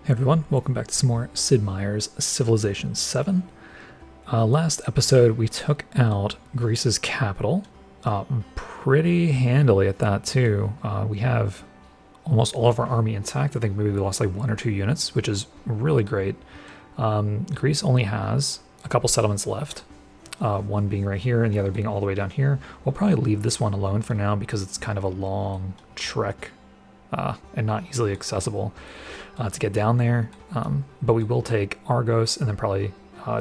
Hey everyone, welcome back to some more Sid Meier's Civilization 7. Last episode we took out Greece's capital, pretty handily at that too. We have almost all of our army intact. I think maybe we lost like 1 or 2 units, which is really great. Greece only has a couple settlements left, one being right here and the other being all the way down here. We'll probably leave this one alone for now because it's kind of a long trek and not easily accessible to get down there, but we will take Argos and then probably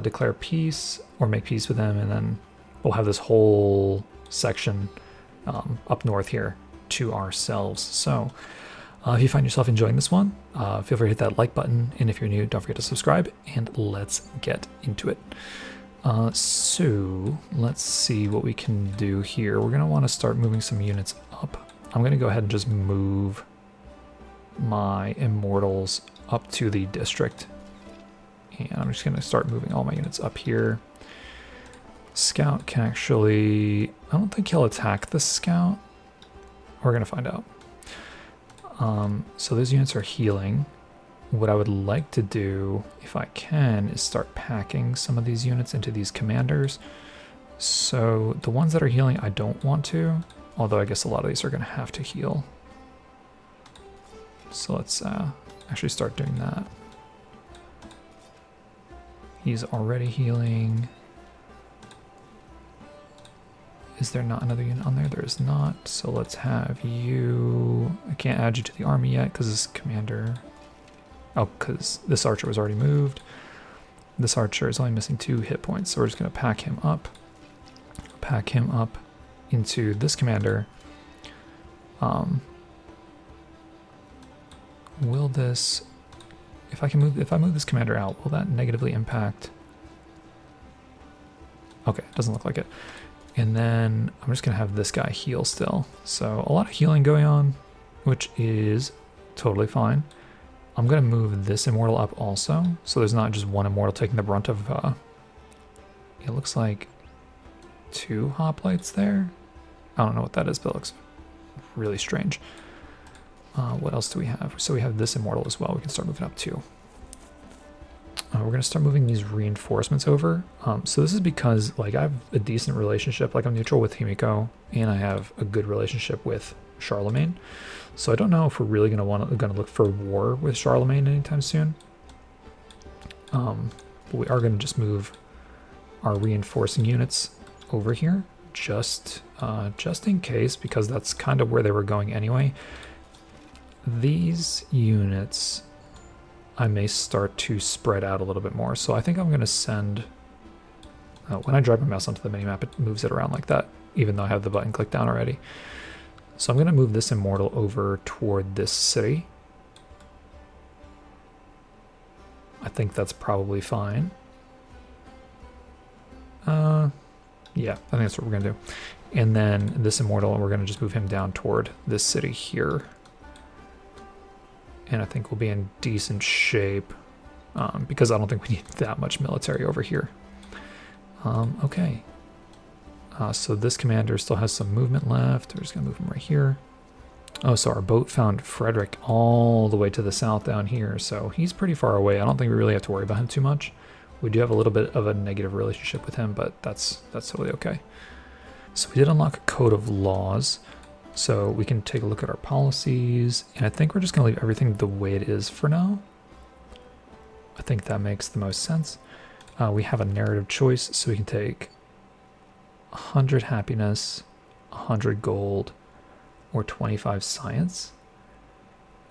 declare peace or make peace with them, and then we'll have this whole section up north here to ourselves. So if you find yourself enjoying this one, feel free to hit that like button, and if you're new, don't forget to subscribe, and let's get into it. So let's see what we can do here. We're going to want to start moving some units up. I'm going to go ahead and just move my immortals up to the district, and I'm just going to start moving all my units up here. Scout can actually, I don't think he'll attack the scout. We're going to find out. So those units are healing. What I would like to do, if I can, is start packing some of these units into these commanders. So the ones that are healing I don't want to, although I guess a lot of these are going to have to heal. So let's actually start doing that. He's already healing. Is there not another unit on there? There is not. So let's have you... I can't add you to the army yet because this commander... Oh, because this archer was already moved. This archer is only missing 2 hit points, so we're just going to pack him up. Pack him up into this commander. Will this, if I move this commander out, will that negatively impact? Okay, doesn't look like it. And then I'm just gonna have this guy heal still. So a lot of healing going on, which is totally fine. I'm gonna move this immortal up also, so there's not just one immortal taking the brunt of, it looks like 2 hoplites there. I don't know what that is, but it looks really strange. What else do we have? So we have this immortal as well. We can start moving up too. We're going to start moving these reinforcements over. So this is because like I have a decent relationship. Like I'm neutral with Himiko, and I have a good relationship with Charlemagne. So I don't know if we're really going to look for war with Charlemagne anytime soon. But we are going to just move our reinforcing units over here, just in case, because that's kind of where they were going anyway. These units I may start to spread out a little bit more, so I think I'm going to send... when I drag my mouse onto the minimap, it moves it around like that, even though I have the button clicked down already. So I'm going to move this immortal over toward this city. I think that's probably fine. Yeah, I think that's what we're going to do. And then this immortal, we're going to just move him down toward this city here. And I think we'll be in decent shape because I don't think we need that much military over here. Okay. So this commander still has some movement left. We're just going to move him right here. Oh, so our boat found Frederick all the way to the south down here. So he's pretty far away. I don't think we really have to worry about him too much. We do have a little bit of a negative relationship with him, but that's totally okay. So we did unlock a code of laws. So we can take a look at our policies, and I think we're just going to leave everything the way it is for now. I think that makes the most sense. We have a narrative choice, so we can take 100 happiness, 100 gold, or 25 science.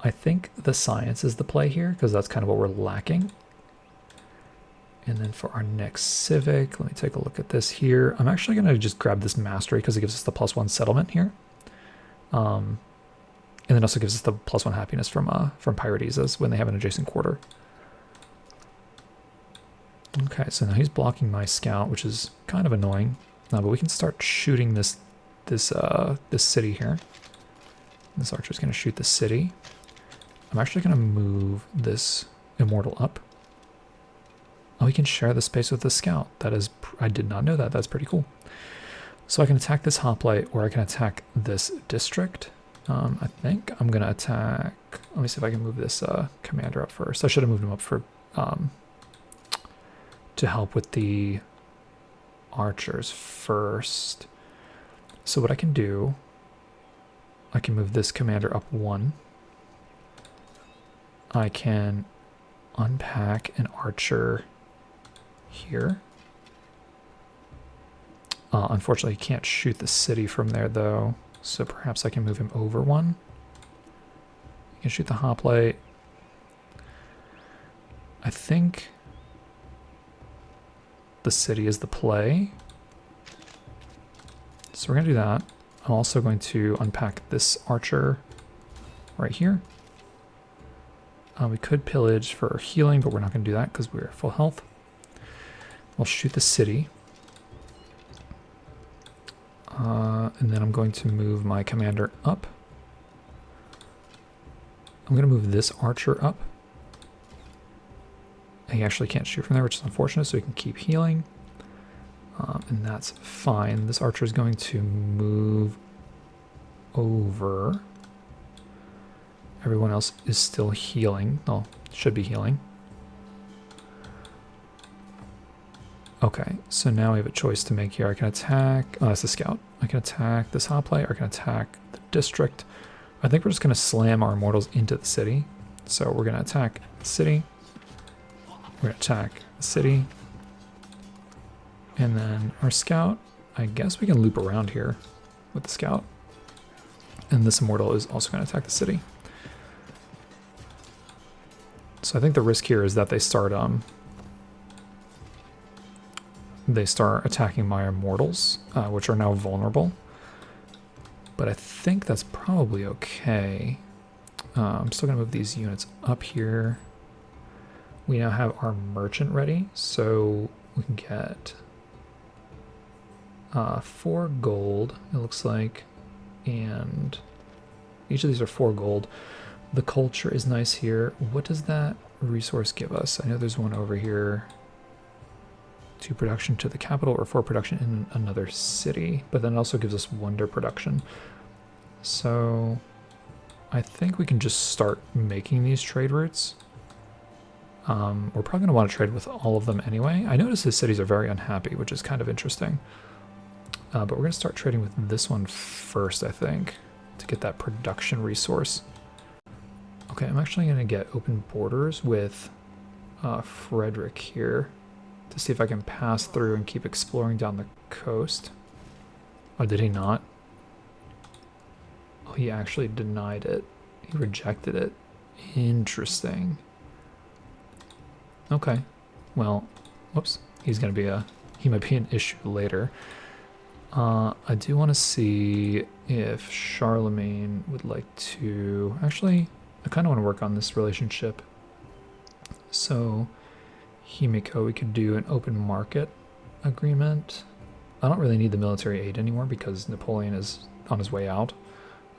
I think the science is the play here, because that's kind of what we're lacking. And then for our next civic, let me take a look at this here. I'm actually going to just grab this mastery, because it gives us the +1 settlement here. And then also gives us the +1 happiness from Pirates when they have an adjacent quarter. Okay, so now he's blocking my scout, which is kind of annoying. But we can start shooting this city here. This archer's going to shoot the city. I'm actually going to move this immortal up. Oh, we can share the space with the scout. That is, I did not know that. That's pretty cool. So I can attack this hoplite, or I can attack this district. I think I'm going to attack. Let me see if I can move this commander up first. I should have moved him up for to help with the archers first. So what I can do, I can move this commander up 1. I can unpack an archer here. Unfortunately, he can't shoot the city from there, though. So perhaps I can move him over 1. He can shoot the hoplite. I think the city is the play. So we're going to do that. I'm also going to unpack this archer right here. We could pillage for healing, but we're not going to do that because we're full health. We'll shoot the city. And then I'm going to move my commander up. I'm going to move this archer up. He actually can't shoot from there, which is unfortunate, so he can keep healing. And that's fine. This archer is going to move over. Everyone else is still healing. Oh, should be healing. Okay, so now we have a choice to make here. I can attack, oh, that's the scout. I can attack this hoplite, or I can attack the district. I think we're just gonna slam our immortals into the city. So we're gonna attack the city. We're gonna attack the city. And then our scout, I guess we can loop around here with the scout. And this immortal is also gonna attack the city. So I think the risk here is that they start attacking my immortals, which are now vulnerable. But I think that's probably okay. I'm still gonna move these units up here. We now have our merchant ready, so we can get 4 gold, it looks like, and each of these are 4 gold. The culture is nice here. What does that resource give us? I know there's one over here. 2 production to the capital or 4 production in another city, but then it also gives us wonder production. So I think we can just start making these trade routes. We're probably going to want to trade with all of them anyway. I notice his cities are very unhappy, which is kind of interesting. But we're going to start trading with this one first, I think, to get that production resource. Okay, I'm actually going to get open borders with Frederick here to see if I can pass through and keep exploring down the coast. Oh, did he not? Oh, he actually denied it. He rejected it. Interesting. Okay. Well, whoops. He's going to be he might be an issue later. I do want to see if Charlemagne would like to... Actually, I kind of want to work on this relationship. So, Himiko, we could do an open market agreement. I don't really need the military aid anymore because Napoleon is on his way out,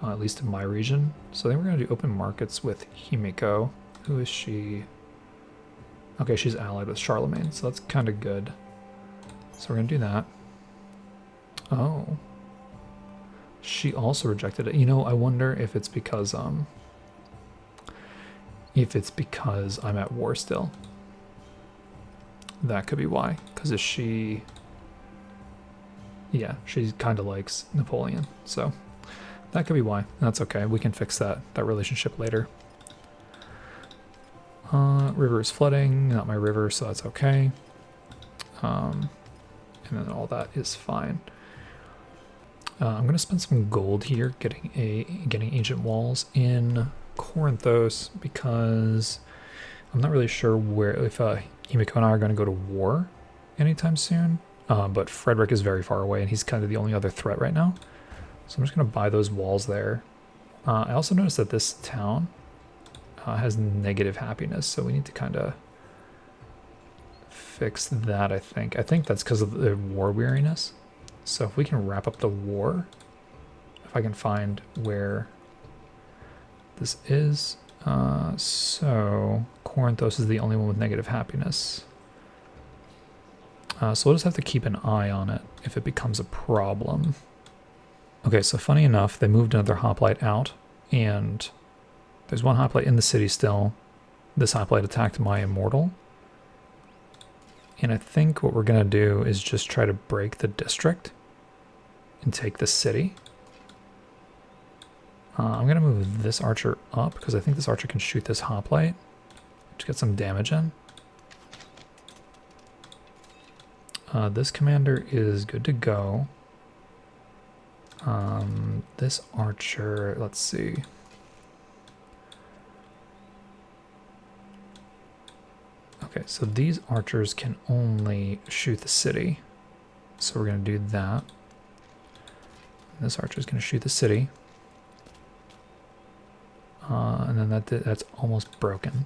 at least in my region. So then we're going to do open markets with Himiko. Who is she? Okay, she's allied with Charlemagne, so that's kind of good. So we're going to do that. Oh. She also rejected it. You know, I wonder if it's because I'm at war still. That could be why. Because is she... Yeah, she kind of likes Napoleon. So that could be why. That's okay. We can fix that relationship later. River is flooding. Not my river, so that's okay. And then all that is fine. I'm going to spend some gold here getting ancient walls in Corinthos because I'm not really sure if Himiko and I are going to go to war anytime soon. But Frederick is very far away and he's kind of the only other threat right now. So I'm just going to buy those walls there. I also noticed that this town has negative happiness, so we need to kind of fix that, I think. I think that's because of the war weariness. So if we can wrap up the war, if I can find where this is. So Corinthos is the only one with negative happiness. So we'll just have to keep an eye on it if it becomes a problem. Okay, so funny enough, they moved another hoplite out, and there's one hoplite in the city still. This hoplite attacked my immortal. And I think what we're going to do is just try to break the district and take the city. I'm going to move this archer up because I think this archer can shoot this hoplite to get some damage in. This commander is good to go. This archer, let's see. Okay, so these archers can only shoot the city. So we're going to do that. This archer is going to shoot the city. And then that's almost broken.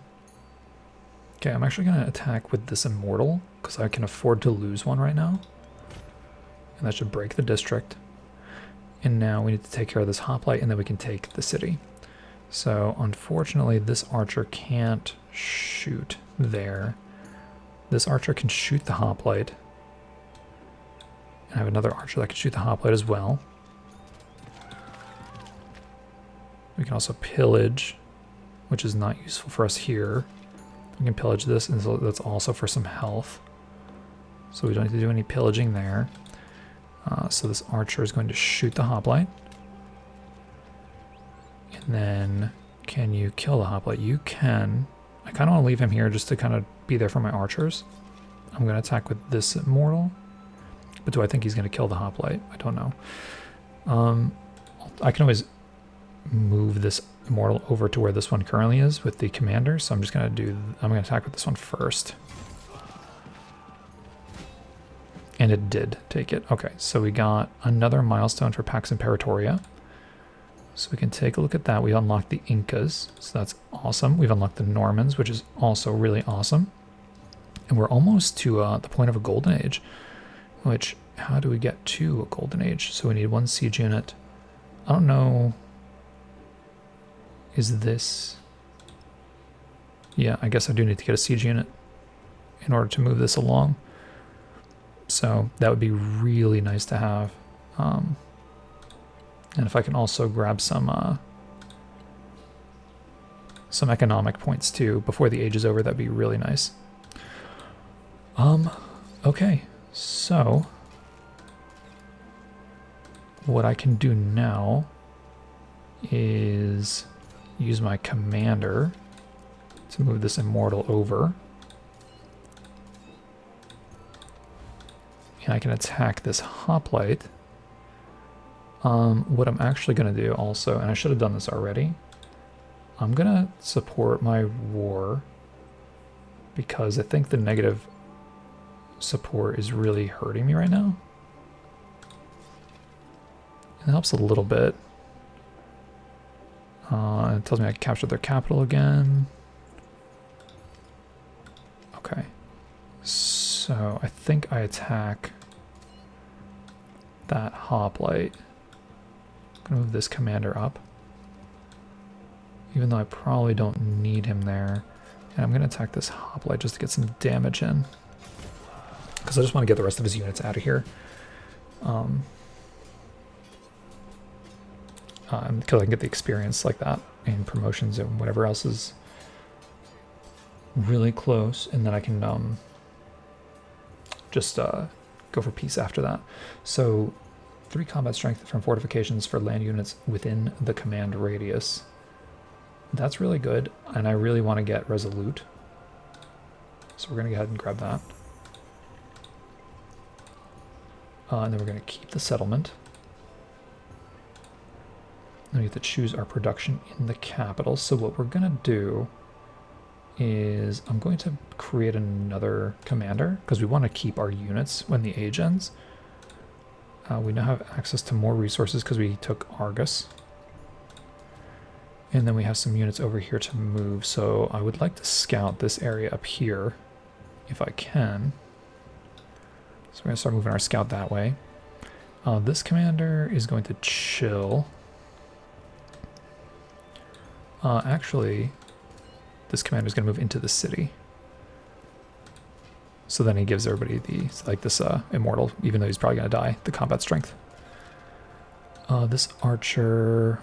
Okay, I'm actually going to attack with this immortal because I can afford to lose one right now. And that should break the district. And now we need to take care of this hoplite and then we can take the city. So unfortunately this archer can't shoot there. This archer can shoot the hoplite. And I have another archer that can shoot the hoplite as well. We can also pillage, which is not useful for us here. We can pillage this, and so that's also for some health. So we don't need to do any pillaging there. So this archer is going to shoot the hoplite. And then, can you kill the hoplite? You can. I kind of want to leave him here just to kind of be there for my archers. I'm going to attack with this immortal. But do I think he's going to kill the hoplite? I don't know. I can always move this immortal over to where this one currently is with the commander. So I'm just going to I'm going to attack with this one first. And it did take it. Okay, so we got another milestone for Pax Imperatoria. So we can take a look at that. We unlocked the Incas, so that's awesome. We've unlocked the Normans, which is also really awesome. And we're almost to the point of a golden age, which, how do we get to a golden age? So we need one siege unit. I don't know. Is this? Yeah, I guess I do need to get a siege unit in order to move this along. So that would be really nice to have. And if I can also grab some economic points too before the age is over, that'd be really nice. Okay, so what I can do now is use my commander to move this immortal over. And I can attack this hoplite. What I'm actually going to do also, and I should have done this already, I'm going to support my war because I think the negative support is really hurting me right now. It helps a little bit. It tells me I can capture their capital again. Okay. So I think I attack that hoplite. I'm gonna move this commander up, even though I probably don't need him there. And I'm gonna attack this hoplite just to get some damage in, because I just want to get the rest of his units out of here. Because I can get the experience like that and promotions and whatever else is really close, and then I can just go for peace after that. So 3 combat strength from fortifications for land units within the command radius. That's really good, and I really want to get resolute. So we're going to go ahead and grab that. And then we're going to keep the settlement. Then we have to choose our production in the capital. So what we're going to do is I'm going to create another commander because we want to keep our units when the age ends. We now have access to more resources because we took Argus. And then we have some units over here to move. So I would like to scout this area up here if I can. So we're going to start moving our scout that way. This commander is going to chill. Actually, this commander is going to move into the city. So then he gives everybody the, like this immortal, even though he's probably going to die, the combat strength. This archer,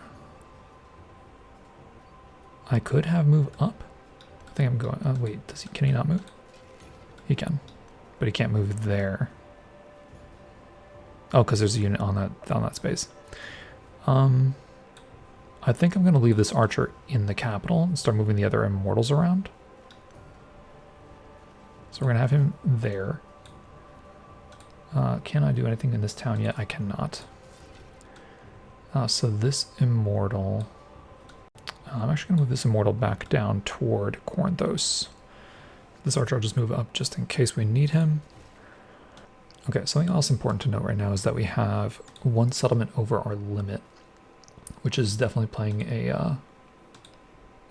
I could have move up. I think I'm going, wait, can he not move? He can, but he can't move there. Oh, because there's a unit on that space. I think I'm going to leave this archer in the capital and start moving the other immortals around. So we're going to have him there. Can I do anything in this town yet? I cannot. So this immortal... I'm actually going to move this immortal back down toward Corinthos. This archer will just move up just in case we need him. Okay, something else important to note right now is that we have one settlement over our limit, which is definitely playing a...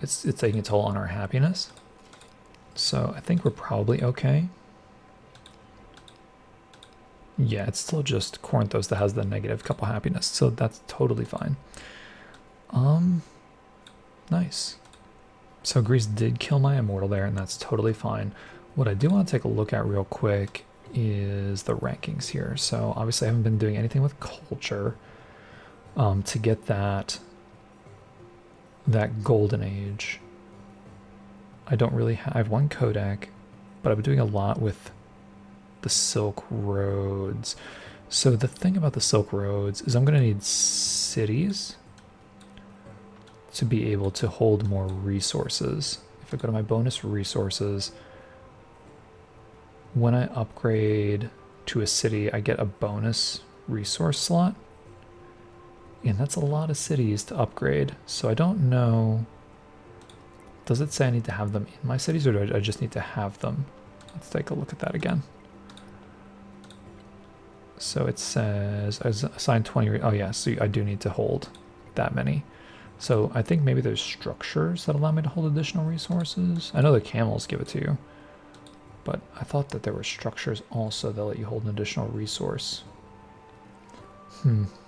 it's taking a toll on our happiness. So I think we're probably okay. Yeah, it's still just Corinthos that has the negative couple happiness, so that's totally fine. Nice. So Greece did kill my immortal there, and that's totally fine. What I do want to take a look at real quick is the rankings here. So obviously I haven't been doing anything with culture to get that golden age. I don't really I have one codec, but I've been doing a lot with the Silk Roads. So the thing about the Silk Roads is I'm going to need cities to be able to hold more resources. If I go to my bonus resources, when I upgrade to a city, I get a bonus resource slot. And that's a lot of cities to upgrade. So I don't know. Does it say I need to have them in my cities, or do I just need to have them? Let's take a look at that again. So it says I assigned 20. Oh yeah, so I do need to hold that many. So I think maybe there's structures that allow me to hold additional resources. I know the camels give it to you, but I thought that there were structures also that let you hold an additional resource.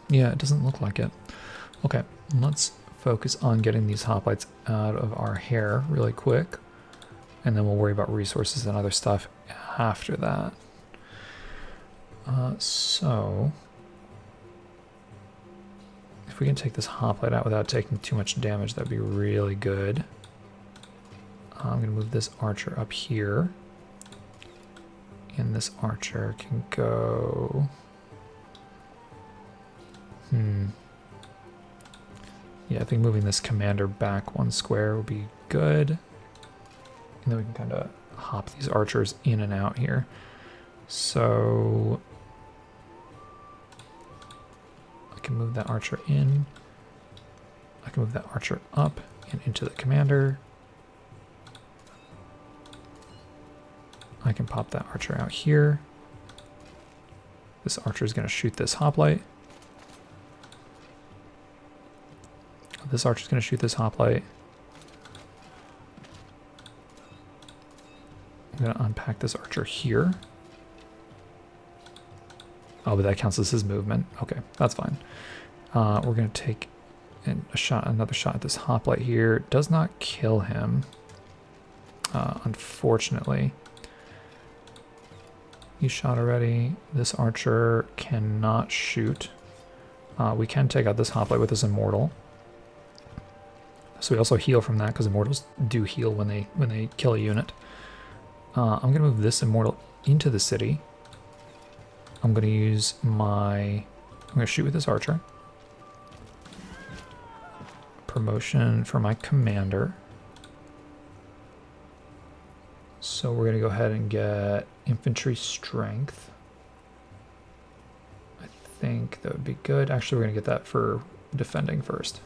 Yeah, it doesn't look like it. Okay, let's focus on getting these hoplites out of our hair really quick, and then we'll worry about resources and other stuff after that. So if we can take this hoplite out without taking too much damage, that'd be really good. I'm gonna move this archer up here, and this archer can go... Yeah, I think moving this commander back one square would be good. And then we can kind of hop these archers in and out here. So I can move that archer in. I can move that archer up and into the commander. I can pop that archer out here. This archer is going to shoot this hoplite. This archer is going to shoot this hoplite. I'm going to unpack this archer here. Oh, but that counts as his movement. Okay, that's fine. We're going to take another shot at this hoplite here. It does not kill him, unfortunately. He shot already. This archer cannot shoot. We can take out this hoplite with his immortal. So we also heal from that because immortals do heal when they kill a unit. I'm gonna move this immortal into the city. I'm gonna shoot with this archer. Promotion for my commander. So we're gonna go ahead and get infantry strength. I think that would be good. Actually, we're gonna get that for defending first.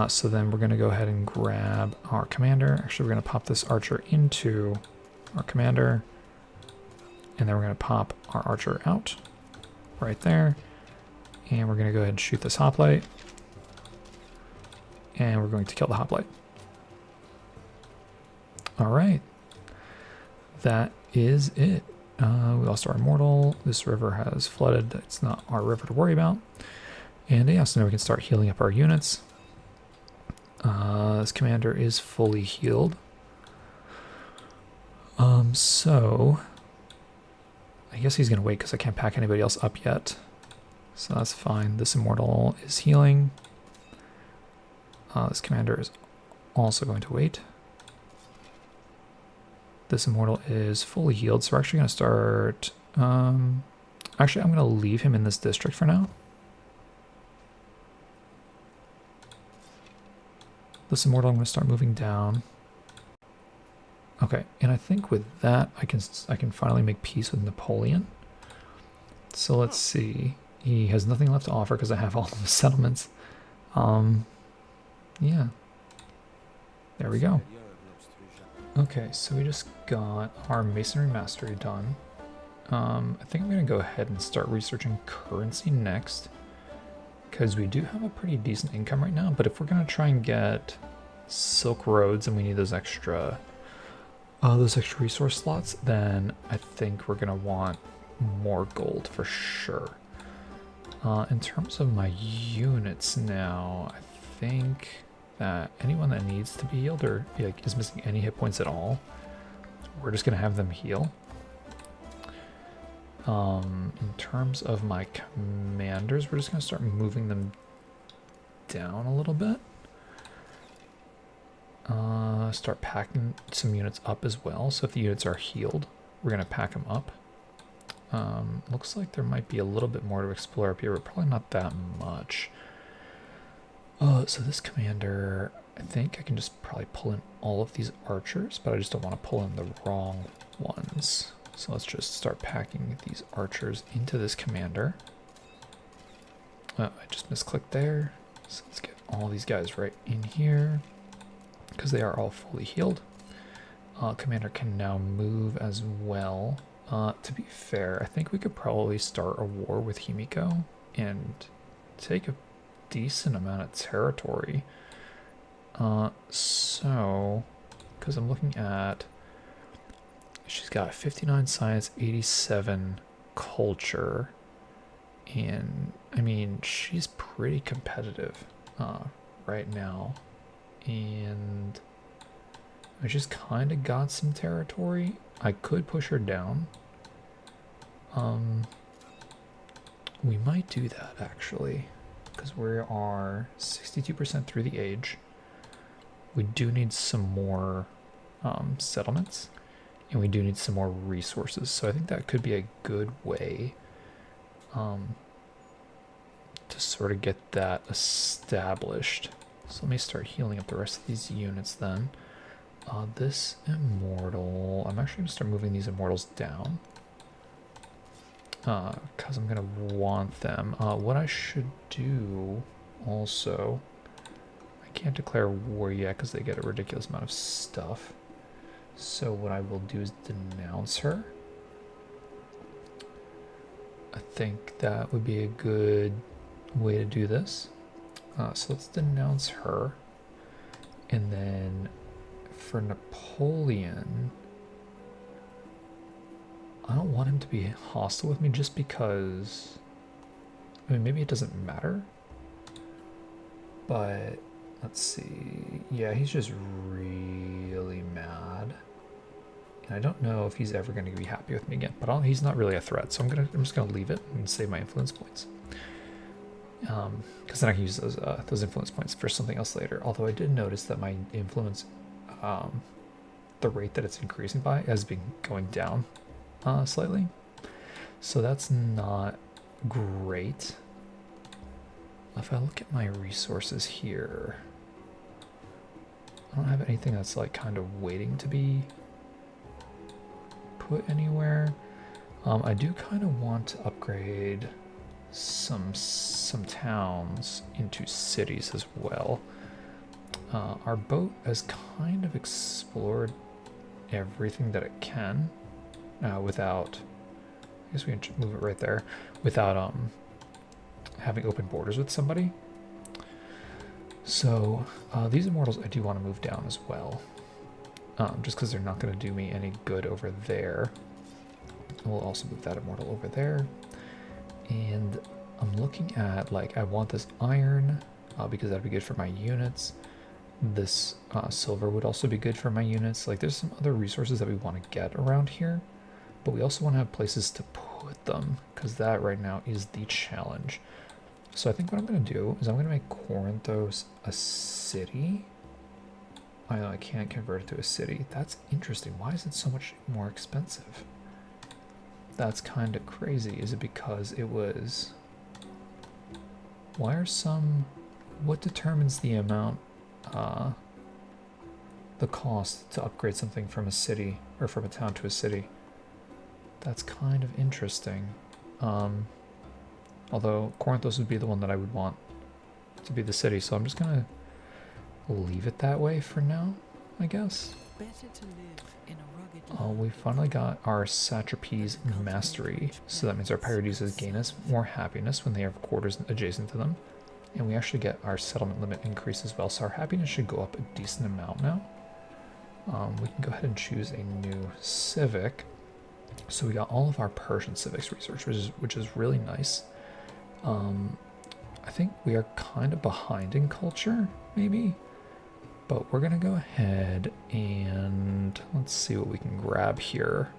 So then we're going to go ahead and grab our commander. Actually, we're going to pop this archer into our commander. And then we're going to pop our archer out right there. And we're going to go ahead and shoot this hoplite. And we're going to kill the hoplite. All right. That is it. We lost our immortal. This river has flooded. It's not our river to worry about. And yeah, so now we can start healing up our units. This commander is fully healed. So I guess he's gonna wait because I can't pack anybody else up yet. So that's fine. This immortal is healing. This commander is also going to wait. This immortal is fully healed, so we're actually going to start... actually, I'm going to leave him in this district for now. This immortal, I'm going to start moving down. Okay, and I think with that, I can finally make peace with Napoleon. So let's see. He has nothing left to offer because I have all of the settlements. Yeah. There we go. Okay, so we just got our masonry mastery done. I think I'm going to go ahead and start researching currency next, because we do have a pretty decent income right now, but if we're going to try and get Silk Roads and we need those extra resource slots, then I think we're going to want more gold for sure. In terms of my units now, I think that anyone that needs to be healed or like is missing any hit points at all, we're just going to have them heal. In terms of my commanders, we're just going to start moving them down a little bit. Start packing some units up as well. So if the units are healed, we're going to pack them up. Looks like there might be a little bit more to explore up here, but probably not that much. So this commander, I think I can just probably pull in all of these archers, but I just don't want to pull in the wrong ones. So let's just start packing these archers into this commander. I just misclicked there. So let's get all these guys right in here because they are all fully healed. Commander can now move as well. To be fair, I think we could probably start a war with Himiko and take a decent amount of territory. So, because I'm looking at, she's got 59 science, 87 culture, and I mean, she's pretty competitive right now, and I just kind of got some territory. I could push her down. We might do that actually, because we are 62% through the age. We do need some more settlements, and we do need some more resources. So I think that could be a good way to sort of get that established. So let me start healing up the rest of these units then. This immortal, I'm actually going to start moving these immortals down. Because I'm going to want them. What I should do also, I can't declare war yet because they get a ridiculous amount of stuff. So what I will do is denounce her. I think that would be a good way to do this. So let's denounce her. And then for Napoleon, I don't want him to be hostile with me just because, I mean, maybe it doesn't matter, but let's see. Yeah, he's just really mad. And I don't know if he's ever going to be happy with me again, but he's not really a threat. So I'm just going to leave it and save my influence points. Because then I can use those influence points for something else later. Although I did notice that my influence, the rate that it's increasing by has been going down slightly, so that's not great. If I look at my resources here, I don't have anything that's like kind of waiting to be put anywhere. I do kind of want to upgrade some towns into cities as well. Our boat has kind of explored everything that it can. Without, I guess we can move it right there, without having open borders with somebody. So these immortals I do want to move down as well, just because they're not going to do me any good over there. We'll also move that immortal over there. And I'm looking at, like, I want this iron because that'd be good for my units. This silver would also be good for my units. Like, there's some other resources that we want to get around here. But we also want to have places to put them, because that right now is the challenge. So I think what I'm going to do is I'm going to make Corinthos a city. I know I can't convert it to a city. That's interesting. Why is it so much more expensive? That's kind of crazy. Is it because it was... Why are some... What determines the amount, the cost to upgrade something from a city, or from a town to a city? That's kind of interesting. Although Corinthos would be the one that I would want to be the city, so I'm just gonna leave it that way for now, I guess. We finally got our satrapies mastery, so that means our Parides gain us more happiness when they have quarters adjacent to them. And we actually get our settlement limit increase as well, so our happiness should go up a decent amount now. We can go ahead and choose a new civic. So we got all of our Persian civics research, which is really nice. I think we are kind of behind in culture, maybe. But we're going to go ahead and let's see what we can grab here.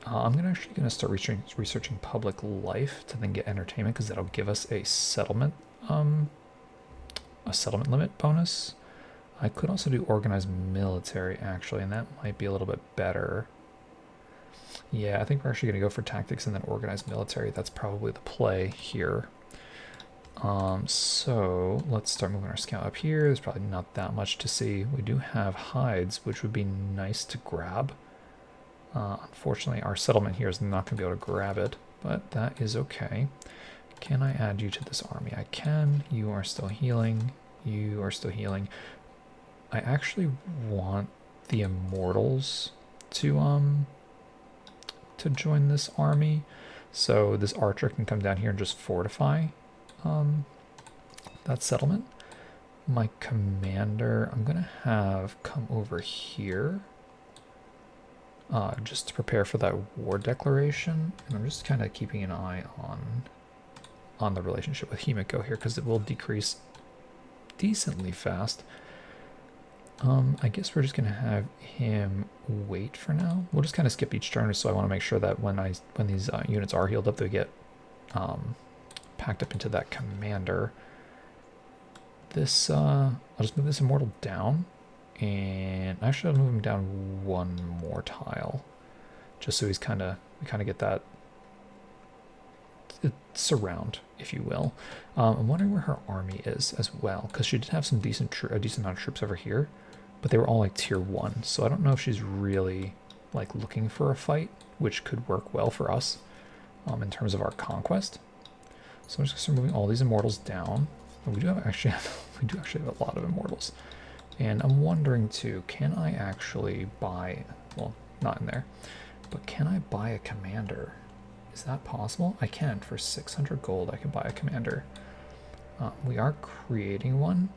I'm actually going to start researching public life to then get entertainment, because that'll give us a settlement limit bonus. I could also do organized military, actually, and that might be a little bit better. Yeah, I think we're actually going to go for tactics and then organized military. That's probably the play here. So let's start moving our scout up here. There's probably not that much to see. We do have hides, which would be nice to grab. Unfortunately, our settlement here is not going to be able to grab it, but that is okay. Can I add you to this army? I can. You are still healing. You are still healing. I actually want the immortals to join this army, so this archer can come down here and just fortify that settlement. My commander, I'm gonna have come over here just to prepare for that war declaration, and I'm just kind of keeping an eye on the relationship with Himiko here, because it will decrease decently fast. I guess we're just gonna have him wait for now. We'll just kind of skip each turn, so I want to make sure that when these units are healed up, they get packed up into that commander. This I'll just move this immortal down, and actually I'll move him down one more tile, just so we kind of get that surround, if you will. I'm wondering where her army is as well, because she did have some a decent amount of troops over here, but they were all like tier 1, so I don't know if she's really like looking for a fight, which could work well for us in terms of our conquest. So I'm just gonna start moving all these immortals down. And we do actually have a lot of immortals, and I'm wondering too, can I actually buy, well, not in there, but can I buy a commander? Is that possible? I can. For 600 gold, I can buy a commander. We are creating one,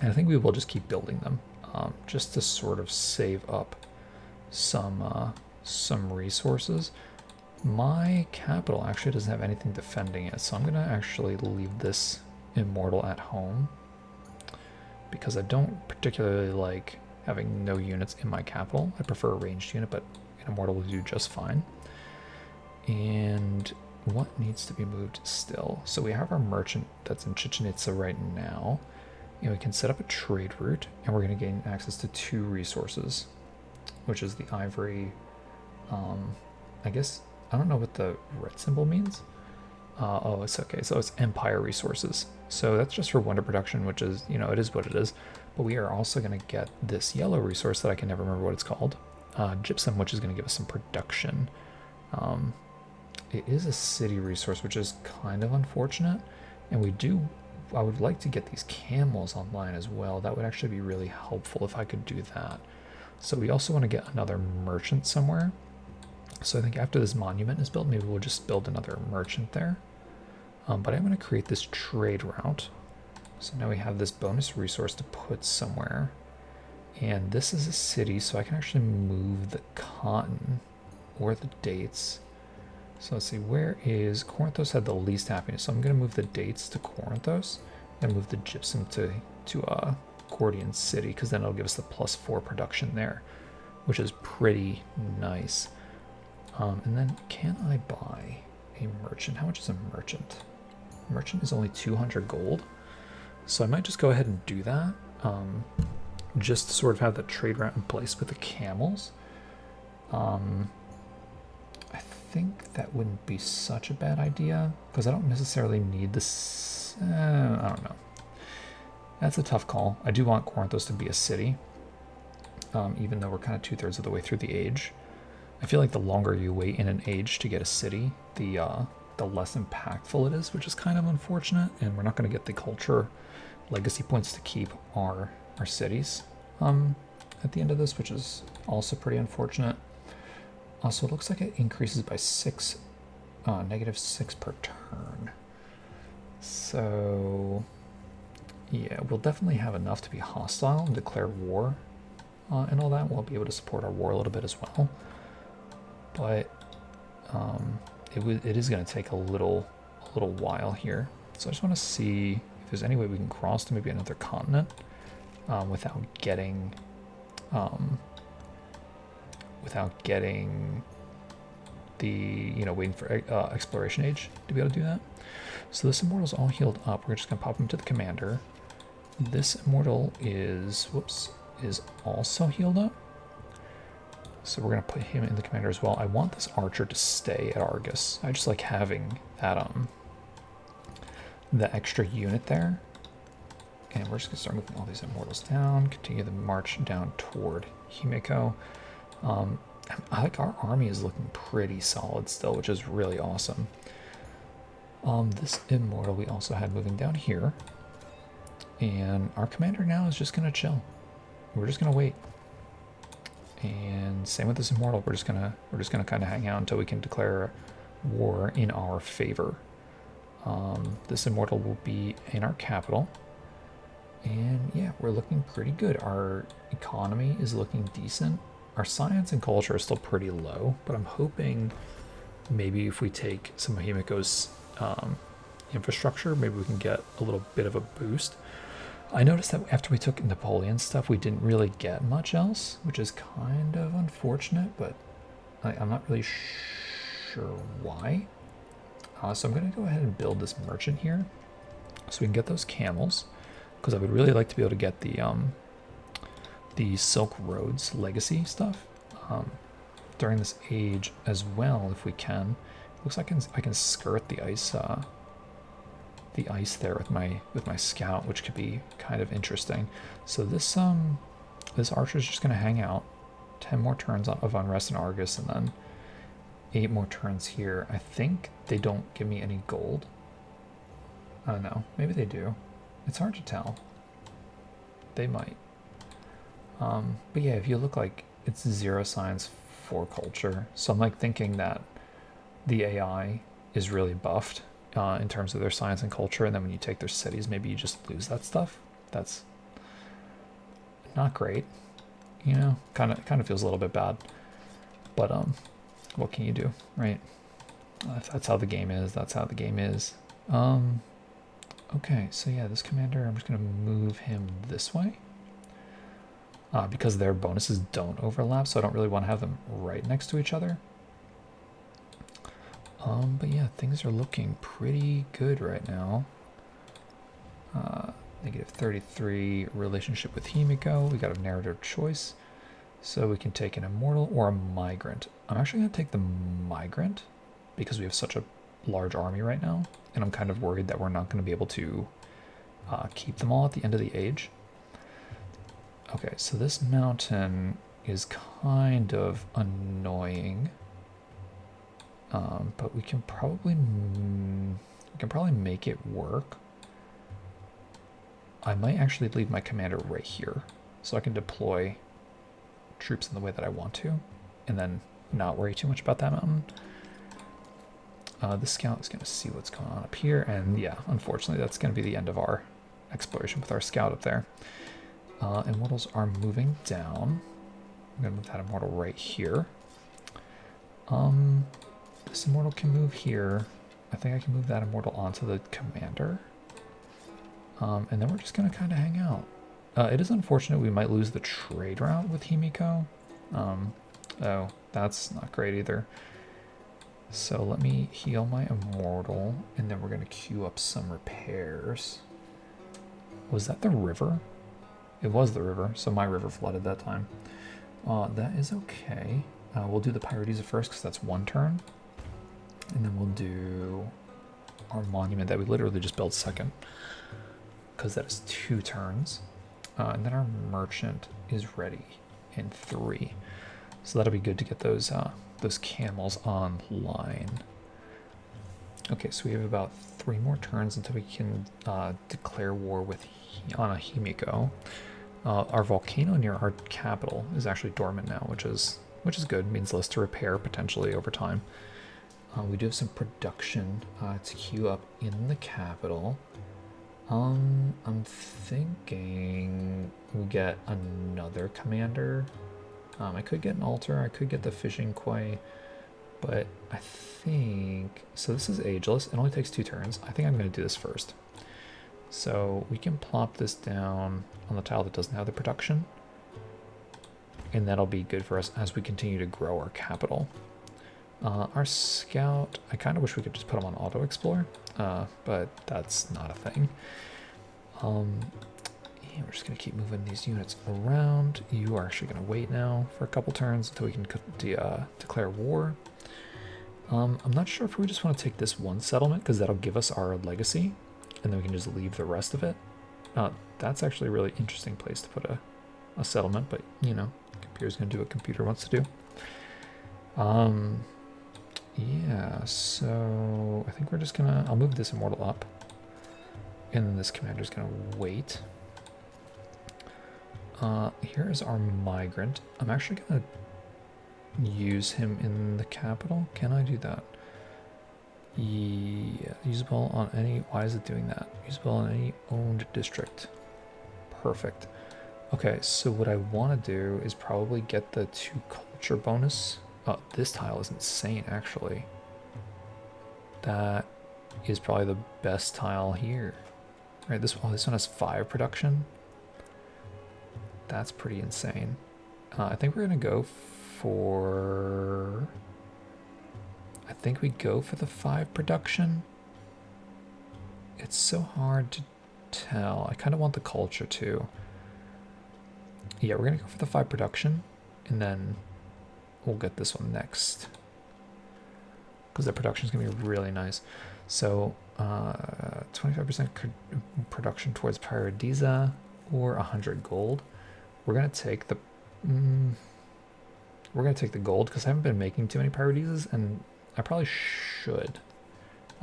and I think we will just keep building them, just to sort of save up some resources. My capital actually doesn't have anything defending it, so I'm gonna actually leave this immortal at home, because I don't particularly like having no units in my capital. I prefer a ranged unit, but an immortal will do just fine. And what needs to be moved still? So we have our merchant that's in Chichen Itza right now, and we can set up a trade route, and we're going to gain access to 2 resources, which is the ivory. I guess I don't know what the red symbol means. Oh, it's okay. So it's empire resources. So that's just for wonder production, which is, you know, it is what it is. But we are also going to get this yellow resource that I can never remember what it's called, gypsum, which is going to give us some production. It is a city resource, which is kind of unfortunate. And I would like to get these camels online as well. That would actually be really helpful if I could do that. So we also want to get another merchant somewhere. So I think after this monument is built, maybe we'll just build another merchant there. But I'm going to create this trade route. So now we have this bonus resource to put somewhere. And this is a city, so I can actually move the cotton or the dates. So let's see, where is Corinthos had the least happiness? So I'm going to move the dates to Corinthos and move the gypsum to Gordian City, because then it'll give us the +4 production there, which is pretty nice. And then can I buy a merchant? How much is a merchant? Merchant is only 200 gold. So I might just go ahead and do that. Just to sort of have the trade route in place with the camels. I think that wouldn't be such a bad idea because I don't necessarily need this. I don't know. That's a tough call. I do want Corinthos to be a city, even though we're kind of 2/3 of the way through the age. I feel like the longer you wait in an age to get a city, the less impactful it is, which is kind of unfortunate. And we're not going to get the culture legacy points to keep our cities at the end of this, which is also pretty unfortunate. So it looks like it increases by 6, -6 per turn. So yeah, we'll definitely have enough to be hostile and declare war and all that. We'll be able to support our war a little bit as well. But it is going to take a little while here. So I just want to see if there's any way we can cross to maybe another continent without getting the waiting for exploration age to be able to do that. So this immortal's all healed up. We're just gonna pop him to the commander. This immortal is also healed up. So we're gonna put him in the commander as well. I want this archer to stay at Argus. I just like having that the extra unit there. And we're just gonna start moving all these immortals down, continue the march down toward Himiko. I like our army is looking pretty solid still, which is really awesome. This immortal we also had moving down here. And our commander now is just gonna chill. We're just gonna wait. And same with this immortal, we're just gonna kind of hang out until we can declare war in our favor. This immortal will be in our capital. And yeah, we're looking pretty good. Our economy is looking decent. Our science and culture are still pretty low, but I'm hoping maybe if we take some of Himiko's infrastructure, maybe we can get a little bit of a boost. I noticed that after we took Napoleon stuff, we didn't really get much else, which is kind of unfortunate, but I'm not really sure why. So I'm going to go ahead and build this merchant here so we can get those camels, because I would really like to be able to get the Silk Roads legacy stuff during this age as well, if we can. Looks like I can skirt the ice there with my scout, which could be kind of interesting. So this archer is just going to hang out 10 more turns of unrest in Argus, and then 8 more turns here. I think they don't give me any gold. I don't know. Maybe they do. It's hard to tell. They might. But yeah, if you look, like, it's 0 science, 4 culture. So I'm like thinking that the AI is really buffed in terms of their science and culture, and then when you take their cities, maybe you just lose that stuff. That's not great, you know. Kind of feels a little bit bad. But what can you do, right? If that's how the game is, that's how the game is. Okay, so yeah, this commander, I'm just gonna move him this way. Because their bonuses don't overlap, so I don't really want to have them right next to each other. But yeah, things are looking pretty good right now. -33 relationship with Himiko. We got a narrative choice. So we can take an immortal or a migrant. I'm actually going to take the migrant because we have such a large army right now. And I'm kind of worried that we're not going to be able to keep them all at the end of the age. Okay, so this mountain is kind of annoying. But we can probably make it work. I might actually leave my commander right here so I can deploy troops in the way that I want to, and then not worry too much about that mountain. The scout is going to see what's going on up here, and yeah, unfortunately that's going to be the end of our exploration with our scout up there. Immortals are moving down. I'm going to move that immortal right here. This immortal can move here. I think I can move that immortal onto the commander. And then we're just going to kind of hang out. It is unfortunate we might lose the trade route with Himiko. Oh, that's not great either. So let me heal my immortal, and then we're gonna queue up some repairs. Was that the river? It was the river, so my river flooded that time. That is okay. We'll do the Pyrrhidisa first because that's 1 turn. And then we'll do our monument that we literally just built second because that is 2 turns. And then our merchant is ready in 3. So that'll be good to get those camels online. Okay, so we have about 3 more turns until we can declare war on a Himiko. Our volcano near our capital is actually dormant now, which is good. It means less to repair potentially over time. We do have some production to queue up in the capital. I'm thinking we get another commander. I could get an altar. I could get the fishing quay, but I think so. This is ageless. It only takes 2 turns. I think I'm going to do this first. So we can plop this down on the tile that doesn't have the production, and that'll be good for us as we continue to grow our capital. Our scout, I kind of wish we could just put him on auto explore, but that's not a thing. Yeah, we're just going to keep moving these units around. You are actually going to wait now for a couple turns until we can declare war. I'm not sure if we just want to take this 1 settlement because that'll give us our legacy, and then we can just leave the rest of it. That's actually a really interesting place to put a settlement, but you know, computer's going to do what computer wants to do. Yeah, so I think we're just gonna, I'll move this immortal up, and then this commander's gonna wait. Here is our migrant. I'm actually gonna use him in the capital. Can I do that? Yeah, usable on any, why is it doing that? Usable on any owned district. Perfect. Okay, so what I want to do is probably get the 2 culture bonus. This tile is insane, actually. That is probably the best tile here. Right, this one has 5 production. That's pretty insane. I think we're gonna go for... I think we go for the 5 production. It's so hard to tell. I kind of want the culture too. Yeah, we're gonna go for the 5 production, and then we'll get this one next because the production is gonna be really nice. So 25% production towards Pyrrhidisa or 100 gold. We're gonna take the gold because I haven't been making too many Pyrrhidisas, and I probably should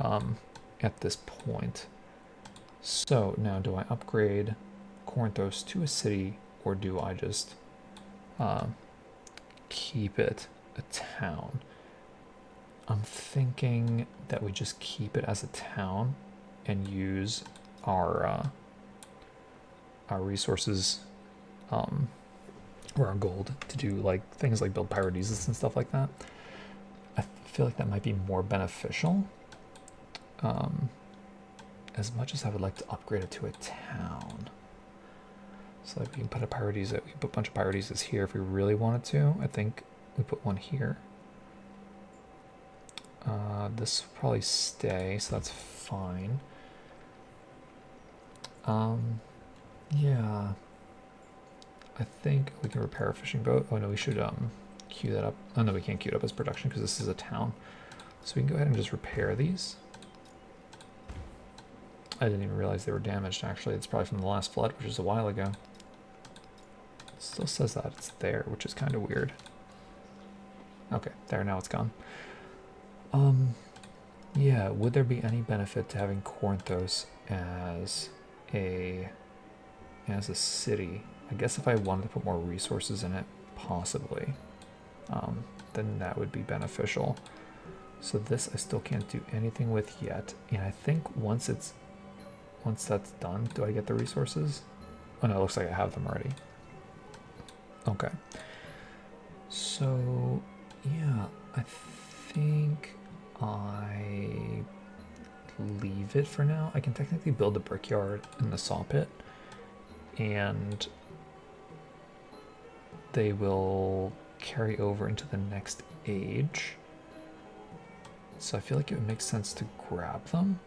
at this point. So now, do I upgrade Corinthos to a city, or do I just keep it a town? I'm thinking that we just keep it as a town and use our resources or our gold to do like things like build Pyrrhidisas and stuff like that. I feel like that might be more beneficial. As much as I would like to upgrade it to a town, so that we can put a Pyrrhidisa, we can put a bunch of Pyrrhidisas here if we really wanted to. I think we put one here. This will probably stay, so that's fine. Yeah, I think we can repair a fishing boat. Oh no, we should queue that up. Oh no, we can't queue it up as production because this is a town. So we can go ahead and just repair these. I didn't even realize they were damaged, actually. It's probably from the last flood, which is a while ago. It still says that it's there, which is kind of weird. Okay, there, now it's gone. Yeah, would there be any benefit to having Corinthos as a city? I guess if I wanted to put more resources in it, possibly, then that would be beneficial. So this I still can't do anything with yet, and I think once that's done, do I get the resources? Oh no, it looks like I have them already. Okay. So yeah, I think I leave it for now. I can technically build a brickyard in the saw pit, and they will carry over into the next age. So I feel like it would make sense to grab them.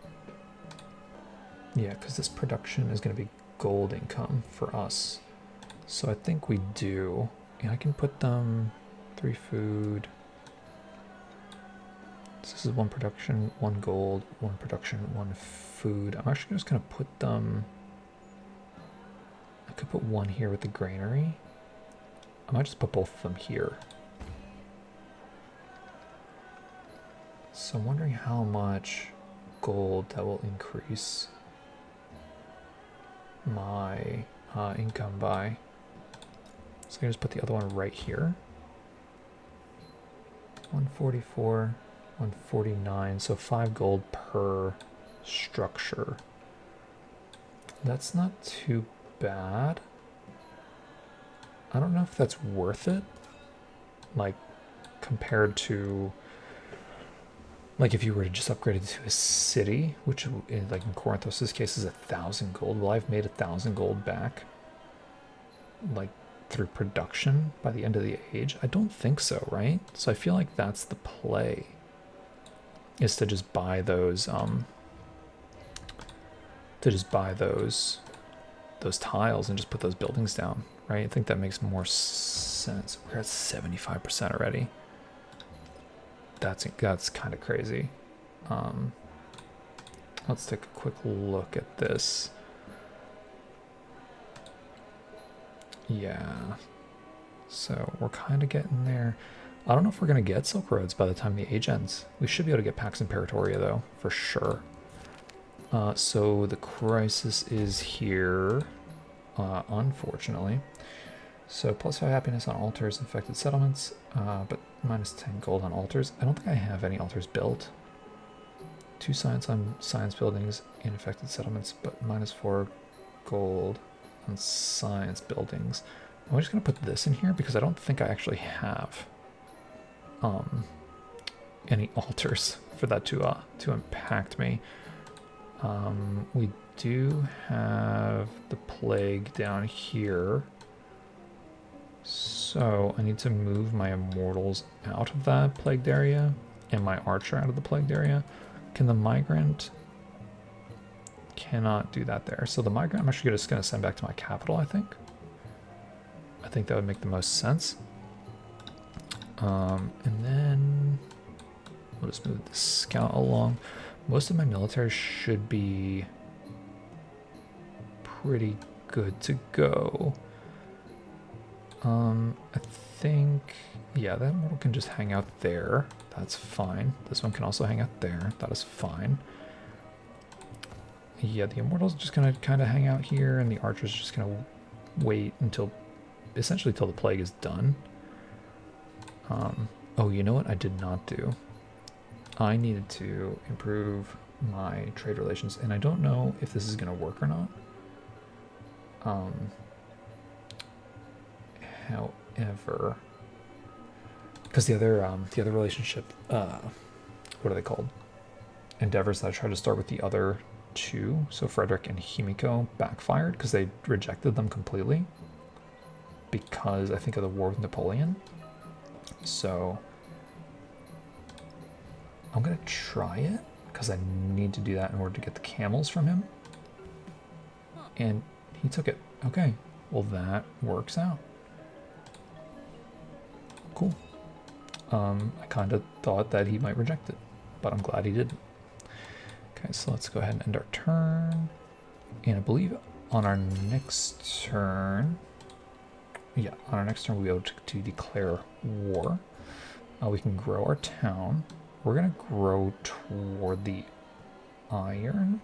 Yeah, because this production is going to be gold income for us. So I think we do. Yeah, I can put them 3 food. So this is 1 production, 1 gold, 1 production, 1 food. I'm actually just going to put them... I could put 1 here with the granary. I might just put both of them here. So I'm wondering how much gold that will increase my income by. So I'm going to just put the other one right here. 144, 149, so 5 gold per structure. That's not too bad. I don't know if that's worth it, like compared to, like if you were to just upgrade it to a city, which like in Corinthos' case is 1,000 gold. Well, I've made 1,000 gold back, like through production by the end of the age. I don't think so, right? So I feel like that's the play, is to just buy those those tiles and just put those buildings down, right? I think that makes more sense. We're at 75% already. That's kind of crazy. Let's take a quick look at this. Yeah, so we're kind of getting there. I don't know if we're going to get Silk Roads by the time the age ends. We should be able to get Pax Imperatoria though, for sure. So the crisis is here, unfortunately. So +5 happiness on altars, infected settlements, but -10 gold on altars. I don't think I have any altars built. 2 science on science buildings in infected settlements, but -4 gold on science buildings. I'm just going to put this in here because I don't think I actually have any altars for that to impact me. We do have the plague down here, so I need to move my immortals out of that plagued area and my archer out of the plagued area. Can the migrant? Cannot do that there. So the migrant I'm actually just going to send back to my capital, I think. I think that would make the most sense. And then we'll just move the scout along. Most of my military should be pretty good to go. I think, yeah, that immortal can just hang out there. That's fine. This one can also hang out there. That is fine. Yeah, the immortal's just gonna kind of hang out here, and the archer's just gonna wait until, essentially till the plague is done. Oh, you know what I did not do? I needed to improve my trade relations, and I don't know if this is gonna work or not. However, because the other relationship, what are they called? Endeavors that I tried to start with the other 2, so Frederick and Himiko, backfired because they rejected them completely because I think of the war with Napoleon. So I'm gonna try it because I need to do that in order to get the camels from him, and he took it. Okay, well that works out. Cool. I kind of thought that he might reject it, but I'm glad he didn't. Okay, so let's go ahead and end our turn. And I believe on our next turn, yeah, on our next turn we'll be able to declare war. We can grow our town. We're going to grow toward the iron.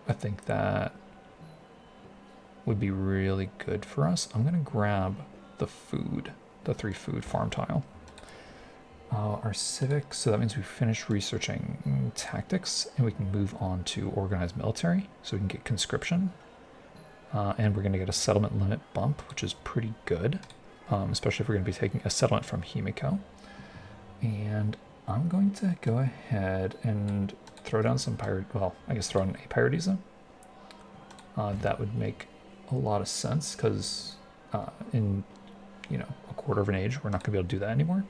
I think that would be really good for us. I'm going to grab the food, the 3 food farm tile. Our civic, so that means we finished researching tactics and we can move on to organized military, so we can get conscription. And we're going to get a settlement limit bump, which is pretty good, especially if we're going to be taking a settlement from Himiko. And I'm going to go ahead and throw down some pirate, well, I guess throw in a Paradisa. That would make a lot of sense because in, you know, a quarter of an age, we're not going to be able to do that anymore.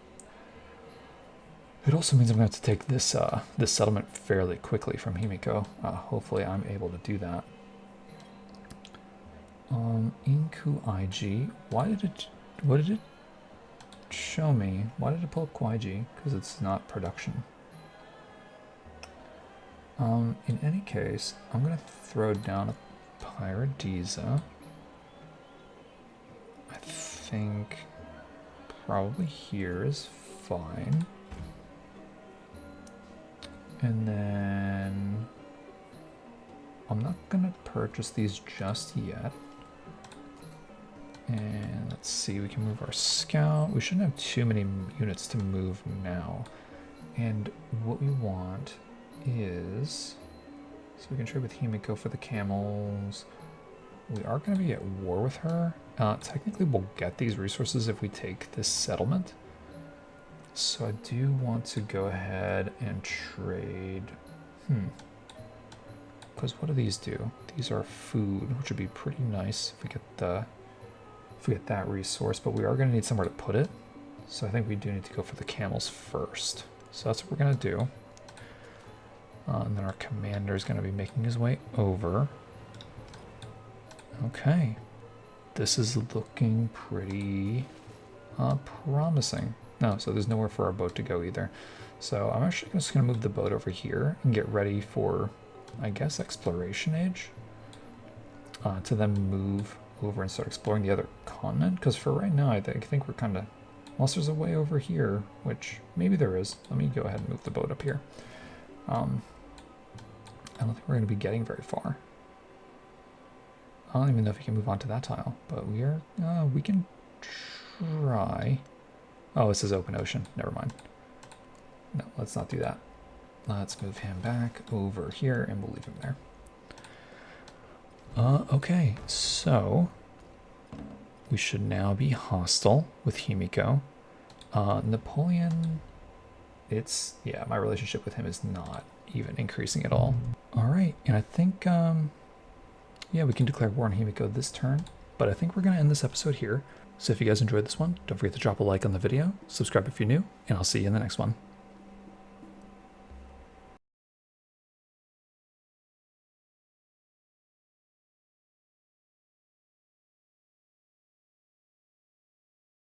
It also means I'm going to have to take this this settlement fairly quickly from Himiko. Hopefully I'm able to do that. Inku IG. What did it show me? Why did it pull up Kwaiji? Because it's not production. In any case, I'm going to throw down a Paradisa. I think probably here is fine. And then I'm not going to purchase these just yet. And let's see, we can move our scout. We shouldn't have too many units to move now. And what we want is, so we can trade with Himiko for the camels. We are going to be at war with her. Technically, we'll get these resources if we take this settlement. So I do want to go ahead and trade. Because what do these do? These are food, which would be pretty nice if we get that resource. But we are going to need somewhere to put it. So I think we do need to go for the camels first. So that's what we're going to do. And then our commander is going to be making his way over. Okay. This is looking pretty promising. No, so there's nowhere for our boat to go either. So I'm actually just going to move the boat over here and get ready for, I guess, exploration age. To then move over and start exploring the other continent. Because for right now, I think we're kind of, unless there's a way over here, which maybe there is. Let me go ahead and move the boat up here. I don't think we're going to be getting very far. I don't even know if we can move on to that tile, but we can try. Oh, it says open ocean. Never mind. No, let's not do that. Let's move him back over here and we'll leave him there. Okay, so we should now be hostile with Himiko. Napoleon, yeah, my relationship with him is not even increasing at all. All right, and I think, yeah, we can declare war on Himiko this turn, but I think we're going to end this episode here. So if you guys enjoyed this one, don't forget to drop a like on the video, subscribe if you're new, and I'll see you in the next one.